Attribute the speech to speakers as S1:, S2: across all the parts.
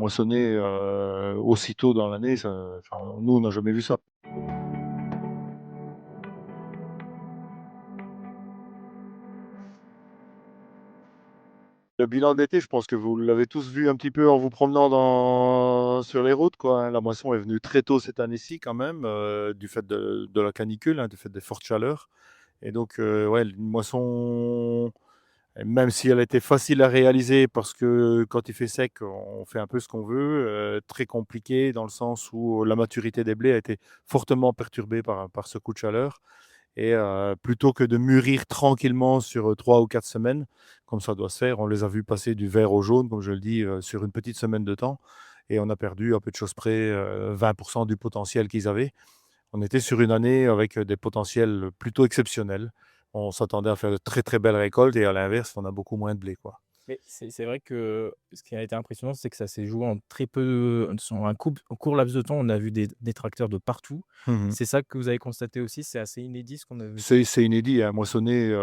S1: moissonner aussitôt dans l'année, enfin, nous, on n'a jamais vu ça. Le bilan d'été, je pense que vous l'avez tous vu un petit peu en vous promenant sur les routes, quoi, hein. La moisson est venue très tôt cette année-ci, quand même, du fait de la canicule, hein, du fait des fortes chaleurs. Et donc, ouais, une moisson, même si elle était facile à réaliser, parce que quand il fait sec, on fait un peu ce qu'on veut, très compliqué dans le sens où la maturité des blés a été fortement perturbée par ce coup de chaleur. Et plutôt que de mûrir tranquillement sur 3 ou 4 semaines, comme ça doit se faire, on les a vus passer du vert au jaune, comme je le dis, sur une petite semaine de temps. Et on a perdu à peu de choses près 20% du potentiel qu'ils avaient. On était sur une année avec des potentiels plutôt exceptionnels. On s'attendait à faire de très très belles récoltes et à l'inverse, on a beaucoup moins de blé, quoi.
S2: Mais c'est vrai que ce qui a été impressionnant, c'est que ça s'est joué en très peu sur un court laps de temps, on a vu des tracteurs de partout.
S1: Mhm.
S2: C'est ça que vous avez constaté aussi? C'est assez inédit ce qu'on a vu?
S1: C'est inédit, hein, moissonner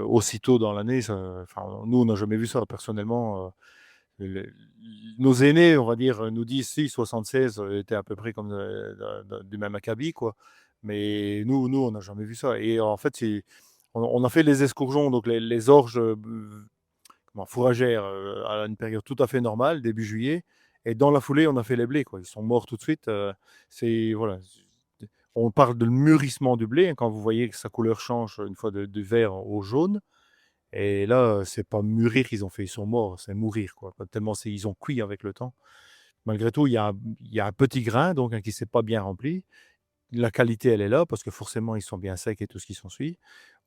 S1: aussitôt dans l'année. Enfin, nous, on n'a jamais vu ça personnellement. Le- Nos aînés, on va dire, nous disent si 76 était à peu près comme du même acabit, quoi. Mais nous, on n'a jamais vu ça. Et en fait, on a fait les escourgeons, donc les orges fourragères, à une période tout à fait normale, début juillet. Et dans la foulée, on a fait les blés, quoi. Ils sont morts tout de suite. Voilà. On parle de mûrissement du blé, hein, quand vous voyez que sa couleur change une fois du vert au jaune. Et là, c'est pas mûrir qu'ils ont fait, ils sont morts, c'est mourir, quoi. Tellement ils ont cuit avec le temps. Malgré tout, il y a un petit grain, donc, hein, qui s'est pas bien rempli. La qualité, elle est là, parce que forcément, ils sont bien secs et tout ce qui s'ensuit.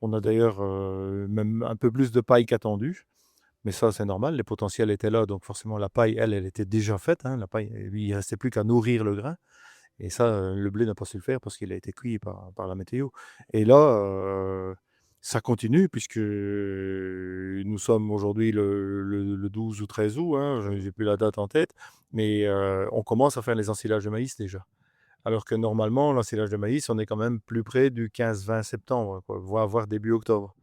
S1: On a d'ailleurs même un peu plus de paille qu'attendu, mais ça, c'est normal, les potentiels étaient là, donc forcément, la paille, elle était déjà faite, hein, la paille, il restait plus qu'à nourrir le grain. Et ça, le blé n'a pas su le faire parce qu'il a été cuit par la météo. Et là, ça continue puisque nous sommes aujourd'hui le 12 ou 13 août, hein, je n'ai plus la date en tête, mais on commence à faire les ensilages de maïs déjà. Alors que normalement, l'ensilage de maïs, on est quand même plus près du 15-20 septembre, quoi, voire début octobre.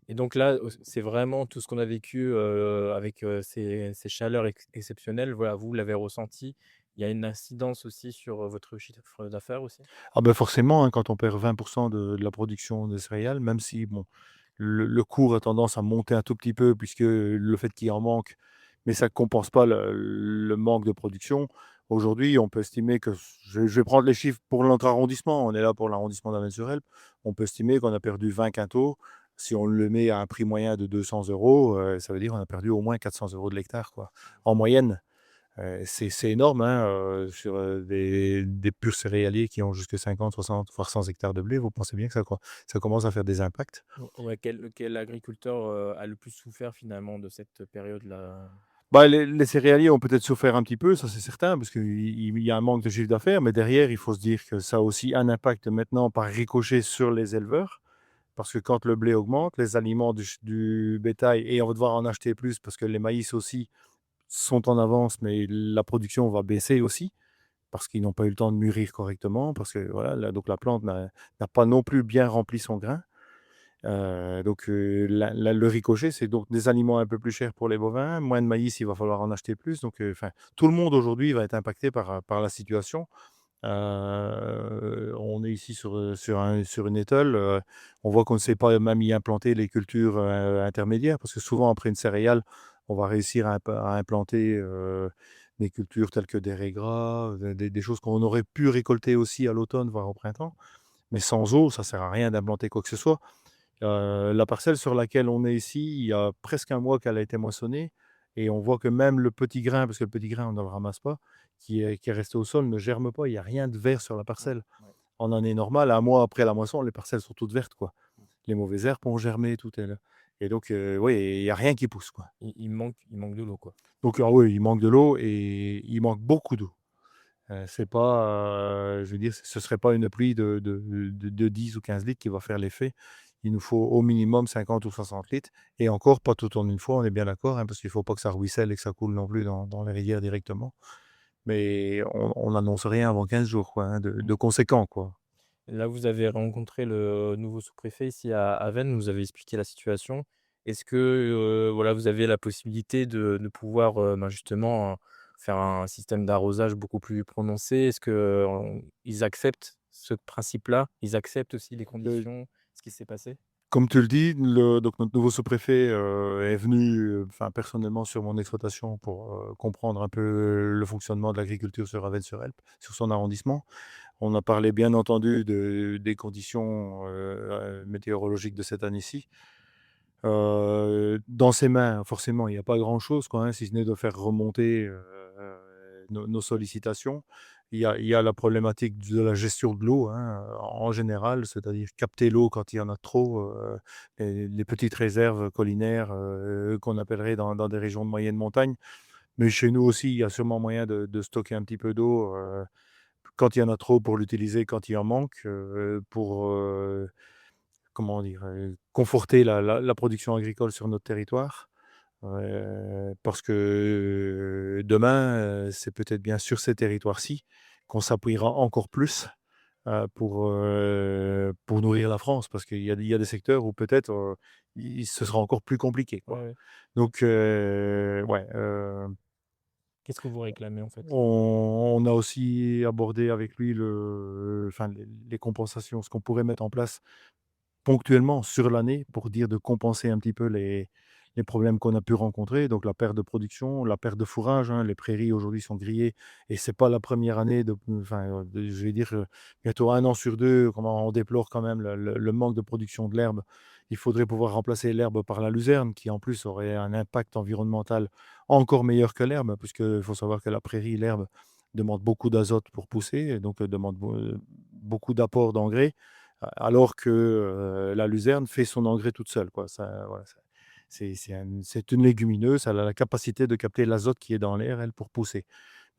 S2: Et donc là, c'est vraiment tout ce qu'on a vécu, avec, ces chaleurs exceptionnelles, voilà, vous l'avez ressenti. Il y a une incidence aussi sur, votre chiffre d'affaires aussi?
S1: Ah ben forcément, hein, quand on perd 20% de la production de céréales, même si bon, le cours a tendance à monter un tout petit peu puisque le fait qu'il en manque, mais ça ne compense pas le manque de production. Aujourd'hui, on peut estimer que, je vais prendre les chiffres pour notre arrondissement, on est là pour l'arrondissement d'Avesnes-sur-Helpe, on peut estimer qu'on a perdu 20 quintaux. Si on le met à un prix moyen de 200 euros, ça veut dire qu'on a perdu au moins 400 euros de l'hectare, quoi, en moyenne. C'est énorme, hein, sur des purs céréaliers qui ont jusque 50, 60, voire 100 hectares de blé. Vous pensez bien que ça commence à faire des impacts.
S2: Ouais, quel agriculteur, a le plus souffert finalement de cette période-là?
S1: Bah, les céréaliers ont peut-être souffert un petit peu, ça c'est certain, parce qu'il y a un manque de chiffre d'affaires, mais derrière, il faut se dire que ça a aussi un impact maintenant par ricochet sur les éleveurs, parce que quand le blé augmente, les aliments du bétail, et on va devoir en acheter plus, parce que les maïs aussi sont en avance, mais la production va baisser aussi, parce qu'ils n'ont pas eu le temps de mûrir correctement, parce que voilà, donc la plante n'a pas non plus bien rempli son grain. Donc le ricochet, c'est donc des aliments un peu plus chers pour les bovins, moins de maïs, il va falloir en acheter plus. Donc enfin, tout le monde aujourd'hui va être impacté par la situation. On est ici sur une étole. On voit qu'on ne sait pas même y implanter les cultures intermédiaires, parce que souvent, après une céréale, on va réussir à implanter des cultures telles que des raies gras, des choses qu'on aurait pu récolter aussi à l'automne, voire au printemps. Mais sans eau, ça ne sert à rien d'implanter quoi que ce soit. La parcelle sur laquelle on est ici, il y a presque un mois qu'elle a été moissonnée, et on voit que même le petit grain, parce que le petit grain, on ne le ramasse pas, qui est resté au sol, ne germe pas. Il n'y a rien de vert sur la
S2: Ouais,
S1: parcelle.
S2: ouais.
S1: En année normale, un mois après la moisson, les parcelles sont toutes vertes, quoi. Les mauvaises herbes ont germé, tout est là. Et donc, oui, il n'y a rien qui pousse, quoi.
S2: Il manque de l'eau, quoi.
S1: Donc, ah oui, il manque de l'eau et il manque beaucoup d'eau. C'est pas, je veux dire, ce serait pas une pluie de 10 ou 15 litres qui va faire l'effet. Il nous faut au minimum 50 ou 60 litres, et encore pas tout en une fois, on est bien d'accord, hein, parce qu'il faut pas que ça ruisselle et que ça coule non plus dans les rivières directement. Mais on n'annonce rien avant 15 jours, quoi, hein, de conséquent, quoi.
S2: Là, vous avez rencontré le nouveau sous-préfet ici à Avène, vous avez expliqué la situation. Est-ce que, voilà, vous avez la possibilité de pouvoir, ben, justement, faire un système d'arrosage beaucoup plus prononcé? Est-ce que, ils acceptent ce principe-là? Ils acceptent aussi les
S1: Heu,
S2: conditions, ce qui s'est passé?
S1: Comme tu le dis, donc notre nouveau sous-préfet, est venu, enfin personnellement sur mon exploitation pour, comprendre un peu le fonctionnement de l'agriculture sur Ravenne-sur-Helpe, sur son arrondissement. On a parlé bien entendu des conditions, météorologiques de cette année-ci. Dans ses mains, forcément, il n'y a pas grand-chose, quoi, hein, si ce n'est de faire remonter, nos sollicitations. Il y a la problématique de la gestion de l'eau, hein, en général, c'est-à-dire capter l'eau quand il y en a trop, les petites réserves collinaires, qu'on appellerait dans des régions de moyenne montagne. Mais chez nous aussi, il y a sûrement moyen de stocker un petit peu d'eau, quand il y en a trop pour l'utiliser quand il en manque, pour, comment dire? Conforter la production agricole sur notre territoire. Parce que, demain, c'est peut-être bien sur ces territoires-ci qu'on s'appuiera encore plus, pour nourrir la France. Parce qu'il y a des secteurs où peut-être, ce sera encore plus compliqué,
S2: Ouais,
S1: quoi.
S2: ouais.
S1: Donc, ouais,
S2: Qu'est-ce que vous réclamez, en fait?
S1: on a aussi abordé avec lui enfin les compensations, ce qu'on pourrait mettre en place ponctuellement sur l'année pour dire de compenser un petit peu les problèmes qu'on a pu rencontrer, donc la perte de production, la perte de fourrage, hein. Les prairies aujourd'hui sont grillées et c'est pas la première année je vais dire, bientôt 1 an sur 2 comment on déplore quand même le manque de production de l'herbe. Il faudrait pouvoir remplacer l'herbe par la luzerne qui en plus aurait un impact environnemental encore meilleur que l'herbe, puisqu'il faut savoir que la prairie, l'herbe demande beaucoup d'azote pour pousser et donc, demande beaucoup d'apport d'engrais. Alors que, la luzerne fait son engrais toute seule, quoi. Ça, voilà, c'est une légumineuse, elle a la capacité de capter l'azote qui est dans l'air, elle, pour pousser.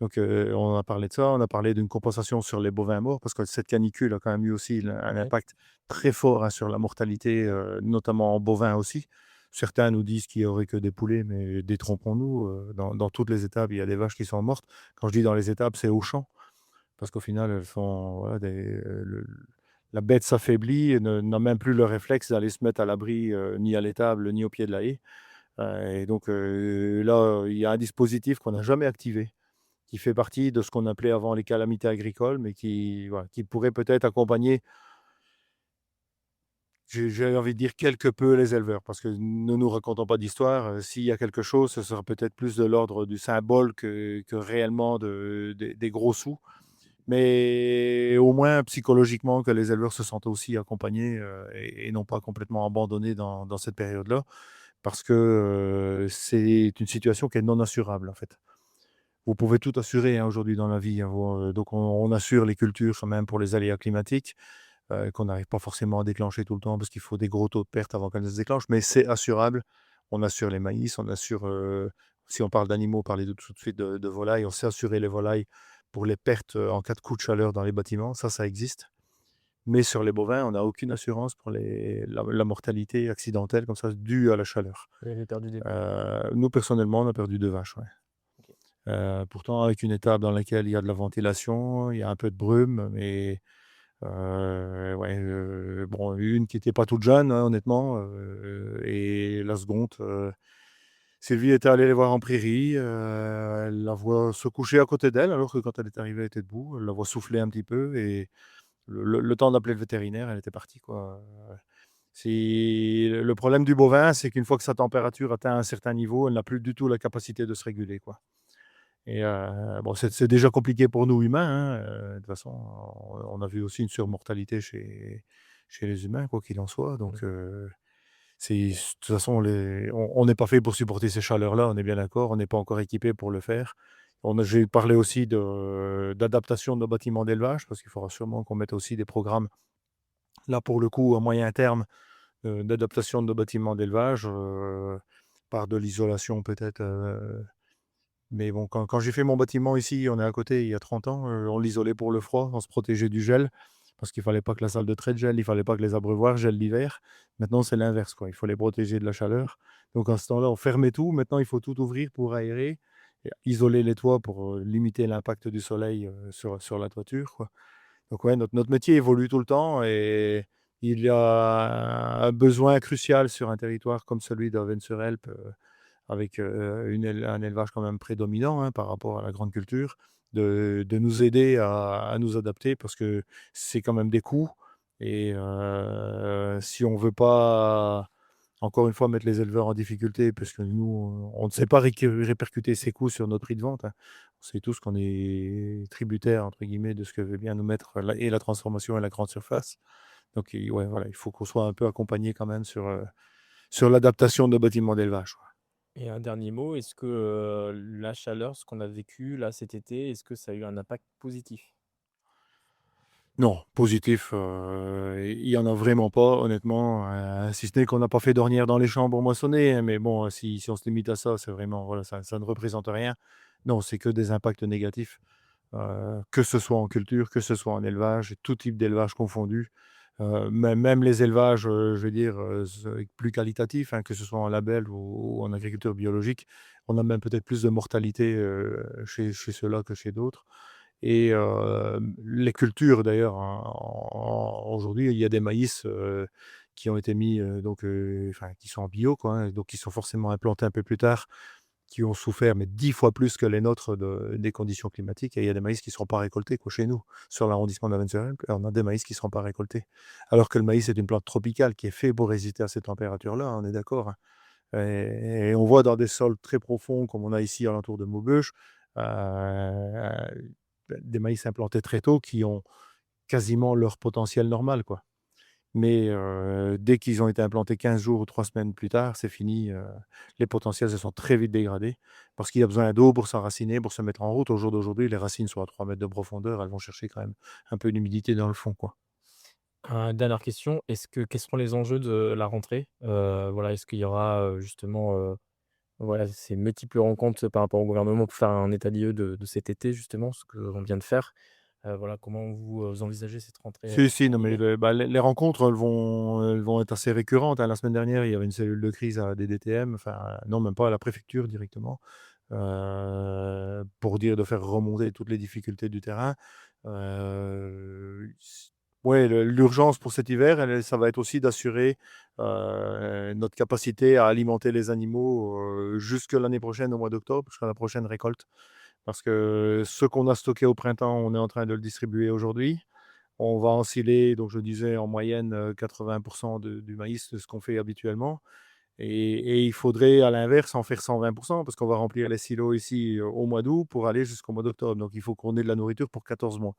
S1: Donc, on a parlé de ça, on a parlé d'une compensation sur les bovins morts parce que cette canicule a quand même eu aussi un
S2: Ouais.
S1: impact très fort, hein, sur la mortalité, notamment en bovins aussi. Certains nous disent qu'il y aurait que des poulets, mais détrompons-nous, dans toutes les étables, il y a des vaches qui sont mortes. Quand je dis dans les étables, c'est au champ. Parce qu'au final, elles sont voilà la bête s'affaiblit et n'a même plus le réflexe d'aller se mettre à l'abri, ni à l'étable, ni au pied de la haie. Et donc, là, il y a un dispositif qu'on n'a jamais activé, qui fait partie de ce qu'on appelait avant les calamités agricoles, mais qui, voilà, qui pourrait peut-être accompagner, j'ai envie de dire quelque peu les éleveurs. Parce que ne nous racontons pas d'histoire, s'il y a quelque chose, ce sera peut-être plus de l'ordre du symbole que réellement des gros sous. Mais au moins psychologiquement que les éleveurs se sentent aussi accompagnés, et non pas complètement abandonnés dans cette période-là. Parce que, c'est une situation qui est non assurable, en fait. Vous pouvez tout assurer, hein, aujourd'hui dans la vie, hein, donc on assure les cultures quand même pour les aléas climatiques, qu'on n'arrive pas forcément à déclencher tout le temps parce qu'il faut des gros taux de perte avant qu'elles ne se déclenchent, mais c'est assurable. On assure les maïs, on assure, si on parle d'animaux, parler tout de suite de volailles, on sait assurer les volailles pour les pertes, en cas de coup de chaleur dans les bâtiments, ça existe. Mais sur les bovins, on n'a aucune assurance pour la mortalité accidentelle comme ça due à la chaleur.
S2: Vous avez perdu des vaches.
S1: Nous personnellement, on a perdu 2 vaches, ouais.
S2: OK.
S1: Pourtant avec une étable dans laquelle il y a de la ventilation, il y a un peu de brume, mais ouais, bon, une qui était pas toute jeune, hein, honnêtement, et la seconde, Sylvie était allée les voir en prairie, elle la voit se coucher à côté d'elle, alors que quand elle est arrivée, elle était debout. Elle la voit souffler un petit peu et le temps d'appeler le vétérinaire, elle était partie, quoi. Si le problème du bovin, c'est qu'une fois que sa température atteint un certain niveau, elle n'a plus du tout la capacité de se réguler, quoi. Et bon, c'est déjà compliqué pour nous humains, hein, de toute façon, on a vu aussi une surmortalité chez les humains, quoi qu'il en soit,
S2: Mmh.
S1: donc de toute façon, on n'est pas fait pour supporter ces chaleurs-là, on est bien d'accord, on n'est pas encore équipé pour le faire. J'ai parlé aussi d'adaptation de nos bâtiments d'élevage, parce qu'il faudra sûrement qu'on mette aussi des programmes, là pour le coup, à moyen terme, d'adaptation de nos bâtiments d'élevage, par de l'isolation peut-être, mais bon, quand j'ai fait mon bâtiment ici, on est à côté, il y a 30 ans, on l'isolait pour le froid, on se protégeait du gel, parce qu'il fallait pas que la salle de trait gèle, il fallait pas que les abreuvoirs gèlent l'hiver. Maintenant, c'est l'inverse, quoi. Il faut les protéger de la chaleur. Donc, à ce temps-là, on fermait tout. Maintenant, il faut tout ouvrir pour aérer, et isoler les toits pour limiter l'impact du soleil sur la toiture, quoi. Donc, ouais, notre métier évolue tout le temps et il y a un besoin crucial sur un territoire comme celui d'Avennes-sur-Helpe, avec, un élevage quand même prédominant, hein, par rapport à la grande culture, de nous aider à nous adapter parce que c'est quand même des coûts et si on veut pas, encore une fois, mettre les éleveurs en difficulté parce que nous, on ne sait pas répercuter ces coûts sur notre prix de vente, hein. On sait tous qu'on est «tributaire» entre guillemets de ce que veut bien nous mettre la transformation et la grande surface. Donc ouais, voilà, il faut qu'on soit un peu accompagné quand même sur l'adaptation de nos bâtiments d'élevage, ouais.
S2: Et un dernier mot, est-ce que, la chaleur, ce qu'on a vécu là cet été, est-ce que ça a eu un impact positif?
S1: Non, positif, il y en a vraiment pas honnêtement, si ce n'est qu'on n'a pas fait d'ornières dans les champs pour moissonner, hein, mais bon, si on se limite à ça, c'est vraiment voilà, ça ne représente rien. Non, c'est que des impacts négatifs, que ce soit en culture, que ce soit en élevage, tout type d'élevage confondu, même les élevages, je veux dire, plus qualitatifs, hein, que ce soit en label ou en agriculture biologique. On a même peut-être plus de mortalité, chez ceux-là que chez d'autres. Et les cultures d'ailleurs, aujourd'hui, il y a des maïs, qui ont été mis, donc enfin qui sont en bio quoi, hein, donc qui sont forcément implantés un peu plus tard, qui ont souffert, mais 10 fois plus que les nôtres des conditions climatiques et il y a des maïs qui ne seront pas récoltés quoi chez nous. Sur l'arrondissement d'Aventurel, on a des maïs qui ne seront pas récoltés. Alors que le maïs est une plante tropicale qui est fait pour résister à ces températures-là, on est d'accord, hein. Et on voit dans des sols très profonds comme on a ici alentour de Maubeuge, des maïs implantés très tôt qui ont quasiment leur potentiel normal, quoi. Mais dès qu'ils ont été implantés 15 jours ou 3 semaines plus tard, c'est fini, les potentiels se sont très vite dégradés parce qu'il y a besoin d'eau pour s'enraciner, pour se mettre en route. Au jour d'aujourd'hui, les racines sont à 3 mètres de profondeur, elles vont chercher quand même un peu d'humidité dans le fond, quoi.
S2: Dernière question, quels seront les enjeux de la rentrée? Voilà, est-ce qu'il y aura, justement, voilà, ces multiples rencontres par rapport au gouvernement pour faire un état des lieux de cet été justement, ce qu'on vient de faire? Voilà, comment vous, envisagez cette rentrée,
S1: Si, si, non,
S2: entre
S1: mais
S2: guillemets?
S1: les rencontres, elles vont être assez récurrentes, hein. La semaine dernière, il y avait une cellule de crise à des DTM, enfin, non, même pas à la préfecture directement, pour dire de faire remonter toutes les difficultés du terrain. S Ouais, l'urgence pour cet hiver, ça va être aussi d'assurer, notre capacité à alimenter les animaux, jusque l'année prochaine au mois d'octobre, jusqu'à la prochaine récolte. Parce que ce qu'on a stocké au printemps, on est en train de le distribuer aujourd'hui. On va ensiler, donc je disais en moyenne, 80 du maïs de ce qu'on fait habituellement et il faudrait à l'inverse en faire 120 parce qu'on va remplir les silos ici, au mois d'août pour aller jusqu'au mois d'octobre. Donc il faut qu'on ait de la nourriture pour 14 mois.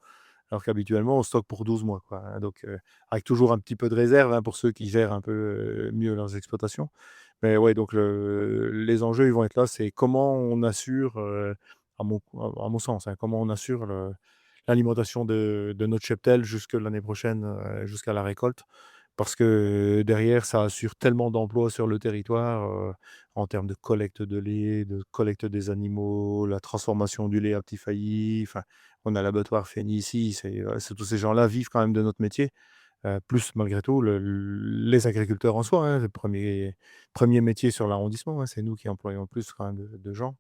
S1: Alors qu'habituellement on stocke pour 12 mois, quoi, hein, donc avec toujours un petit peu de réserve, hein, pour ceux qui gèrent un peu, mieux leurs exploitations. Mais ouais, donc les enjeux, ils vont être là, c'est comment on assure, à mon sens, hein, comment on assure l'alimentation de notre cheptel jusque l'année prochaine, jusqu'à la récolte. Parce que derrière, ça assure tellement d'emplois sur le territoire, en termes de collecte de lait, de collecte des animaux, la transformation du lait à petit failli. Enfin, on a l'abattoir Fény ici, tous ces gens-là vivent quand même de notre métier, plus malgré tout les agriculteurs en soi, hein, le premier métier sur l'arrondissement, hein, c'est nous qui employons le plus quand même de gens.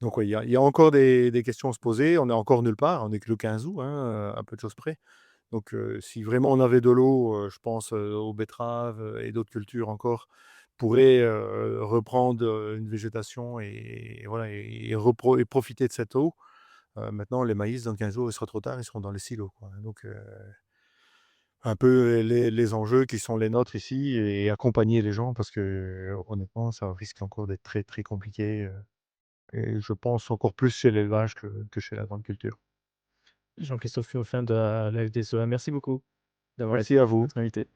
S1: Donc oui, il y a encore des questions à se poser. On est encore nulle part, on n'est que le 15 août, hein, à peu de choses près. Donc si vraiment on avait de l'eau, je pense, aux betteraves, et d'autres cultures encore pourraient, reprendre, une végétation et voilà et profiter de cette eau. Maintenant les maïs dans 15 jours, il sera trop tard, ils seront dans les silos, quoi, hein. Donc un peu les enjeux qui sont les nôtres ici et accompagner les gens parce que, honnêtement, ça risque encore d'être très, très compliqué, et je pense encore plus chez l'élevage que chez la grande culture.
S2: Jean-Christophe Urbain de la FDSEA, merci beaucoup d'avoir été
S1: Merci à vous.
S2: notre invité.